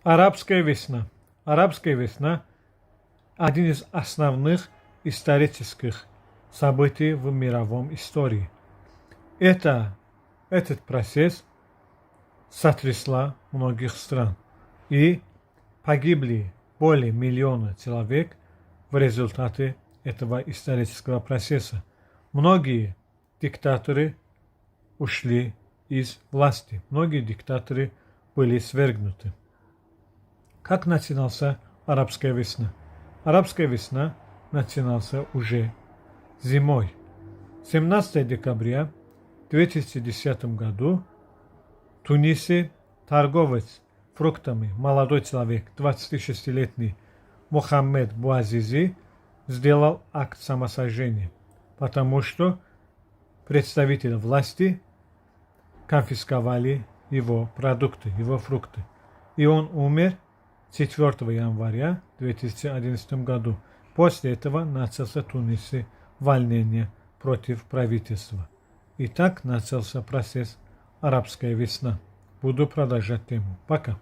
Арабская весна. Арабская весна – один из основных исторических событий в мировом истории. Этот процесс сотрясла многих стран, и погибли более миллиона человек в результате этого исторического процесса. Многие диктаторы ушли из власти, многие диктаторы были свергнуты. Как начинался арабская весна? Арабская весна начинался уже зимой. 17 декабря 2010 году в Тунисе торговец фруктами, молодой человек, 26-летний Мухаммед Буазизи, сделал акт самосожжения, потому что представители власти конфисковали его продукты, его фрукты. И он умер 4 января 2011 году. После этого начался в Тунисе волнение против правительства. И так начался процесс «Арабская весна». Буду продолжать тему. Пока.